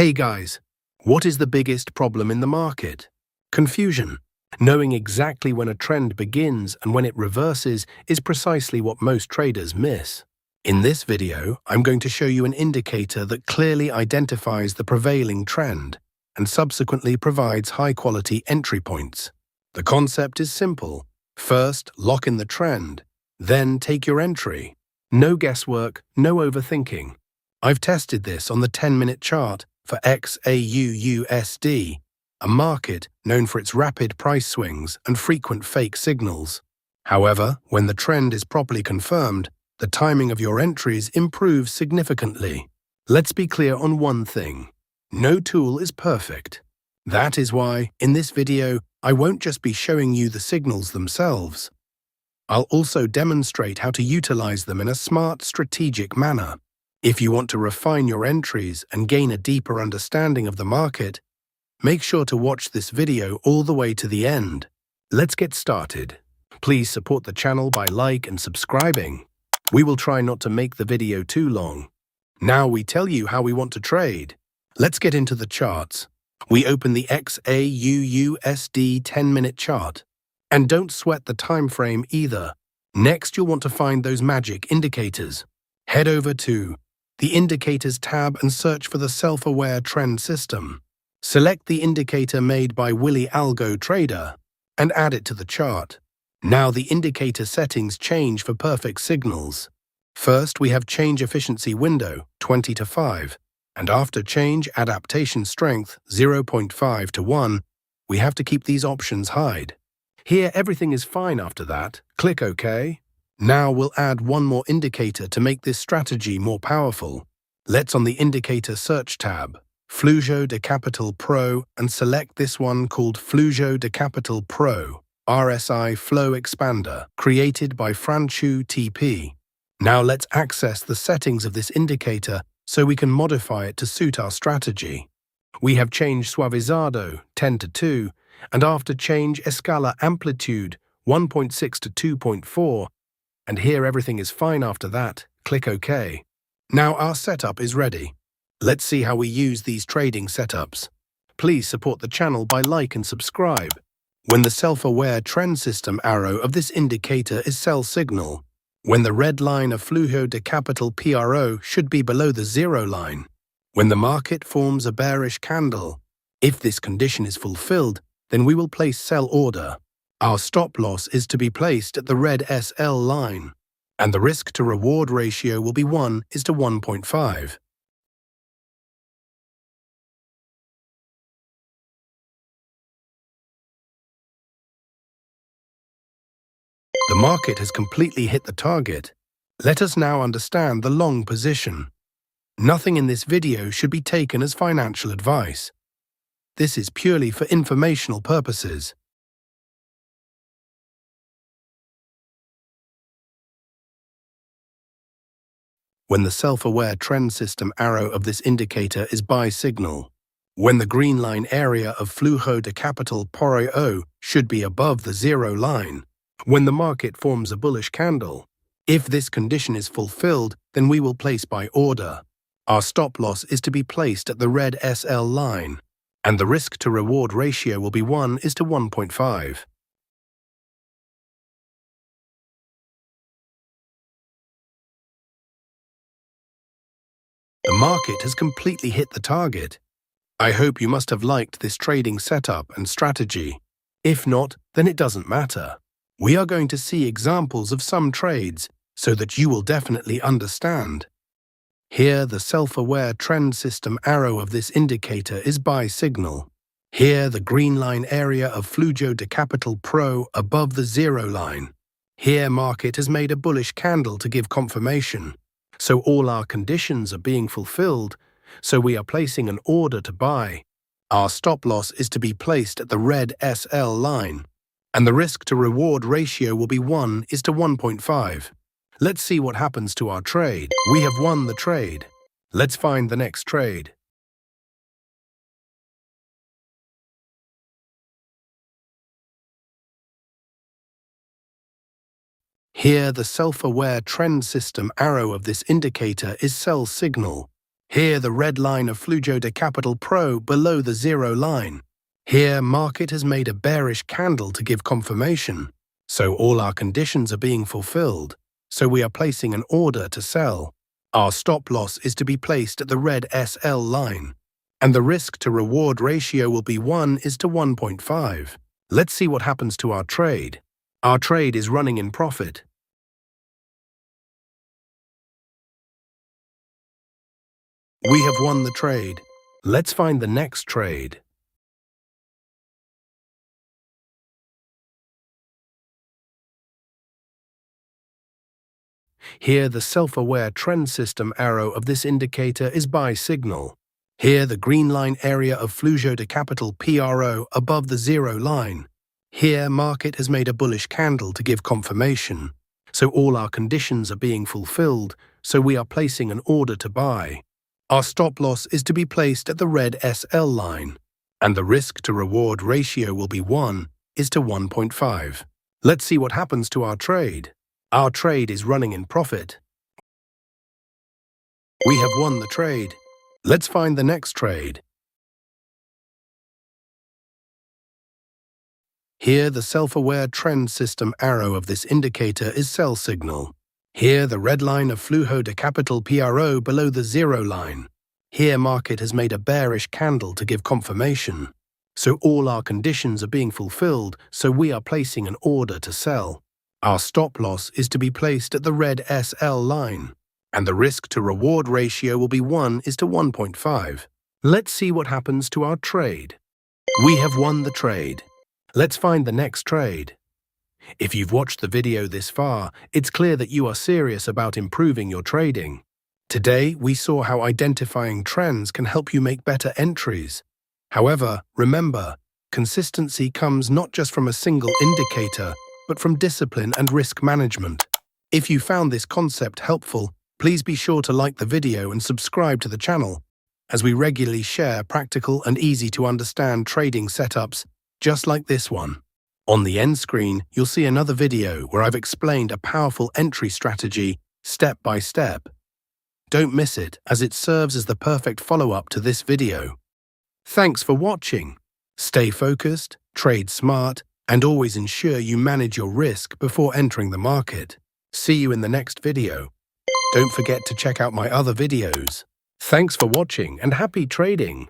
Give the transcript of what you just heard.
Hey guys, what is the biggest problem in the market? Confusion. Knowing exactly when a trend begins and when it reverses is precisely what most traders miss. In this video, I'm going to show you an indicator that clearly identifies the prevailing trend and subsequently provides high-quality entry points. The concept is simple. First, lock in the trend, then take your entry. No guesswork, no overthinking. I've tested this on the 10-minute chart for XAUUSD, a market known for its rapid price swings and frequent fake signals. However, when the trend is properly confirmed, the timing of your entries improves significantly. Let's be clear on one thing. No tool is perfect. That is why, in this video, I won't just be showing you the signals themselves. I'll also demonstrate how to utilize them in a smart, strategic manner. If you want to refine your entries and gain a deeper understanding of the market, make sure to watch this video all the way to the end. Let's get started. Please support the channel by like and subscribing. We will try not to make the video too long. Now we tell you how we want to trade. Let's get into the charts. We open the XAUUSD 10-minute chart. And don't sweat the time frame either. Next, you'll want to find those magic indicators. Head over to the Indicators tab and search for the Self-Aware Trend System. Select the indicator made by Willy Algo Trader and add it to the chart. Now the indicator settings change for perfect signals. First, we have Change Efficiency Window 20 to 5, and after Change Adaptation Strength 0.5 to 1, we have to keep these options hide. Here, everything is fine after that. Click OK. Now we'll add one more indicator to make this strategy more powerful. Let's on the Indicator Search tab, Flujo de Capital Pro, and select this one called Flujo de Capital Pro, RSI Flow Expander, created by Franchu TP. Now let's access the settings of this indicator so we can modify it to suit our strategy. We have changed Suavizado 10 to 2, and after change Escala Amplitude 1.6 to 2.4, and here everything is fine after that. Click OK. Now our setup is ready. Let's see how we use these trading setups. Please support the channel by like and subscribe. When the self-aware trend system arrow of this indicator is sell signal, when the red line of Flujo de Capital PRO should be below the zero line, when the market forms a bearish candle. If this condition is fulfilled, then we will place sell order. Our stop loss is to be placed at the red SL line, and the risk-to-reward ratio will be 1:1.5. The market has completely hit the target. Let us now understand the long position. Nothing in this video should be taken as financial advice. This is purely for informational purposes. When the self-aware trend system arrow of this indicator is buy signal, when the green line area of Flujo de Capital PRO should be above the zero line, when the market forms a bullish candle. If this condition is fulfilled, then we will place buy order. Our stop loss is to be placed at the red SL line, and the risk-to-reward ratio will be 1:1.5. The market has completely hit the target. I hope you must have liked this trading setup and strategy. If not, then it doesn't matter. We are going to see examples of some trades so that you will definitely understand. Here, the self-aware trend system arrow of this indicator is buy signal. Here, the green line area of Flujo de Capital Pro above the zero line. Here, market has made a bullish candle to give confirmation. So all our conditions are being fulfilled, so we are placing an order to buy. Our stop loss is to be placed at the red SL line, and the risk-to-reward ratio will be 1:1.5. Let's see what happens to our trade. We have won the trade. Let's find the next trade. Here, the self-aware trend system arrow of this indicator is sell signal. Here, the red line of Flujo de Capital Pro below the zero line. Here, market has made a bearish candle to give confirmation. So all our conditions are being fulfilled. So we are placing an order to sell. Our stop loss is to be placed at the red SL line. And the risk to reward ratio will be 1:1.5. Let's see what happens to our trade. Our trade is running in profit. We have won the trade. Let's find the next trade. Here, the self-aware trend system arrow of this indicator is buy signal. Here, the green line area of Flujo de Capital PRO above the zero line. Here, market has made a bullish candle to give confirmation. So all our conditions are being fulfilled, so we are placing an order to buy. Our stop loss is to be placed at the red SL line, and the risk to reward ratio will be 1:1.5. Let's see what happens to our trade. Our trade is running in profit. We have won the trade. Let's find the next trade. Here, the self-aware trend system arrow of this indicator is sell signal. Here, the red line of Flujo de Capital PRO below the zero line. Here, market has made a bearish candle to give confirmation. So all our conditions are being fulfilled, so we are placing an order to sell. Our stop loss is to be placed at the red SL line, and the risk to reward ratio will be 1:1.5. Let's see what happens to our trade. We have won the trade. Let's find the next trade. If you've watched the video this far, it's clear that you are serious about improving your trading. Today, we saw how identifying trends can help you make better entries. However, remember, consistency comes not just from a single indicator, but from discipline and risk management. If you found this concept helpful, please be sure to like the video and subscribe to the channel, as we regularly share practical and easy-to-understand trading setups just like this one. On the end screen, you'll see another video where I've explained a powerful entry strategy step by step. Don't miss it, as it serves as the perfect follow-up to this video. Thanks for watching. Stay focused, trade smart, and always ensure you manage your risk before entering the market. See you in the next video. Don't forget to check out my other videos. Thanks for watching and happy trading!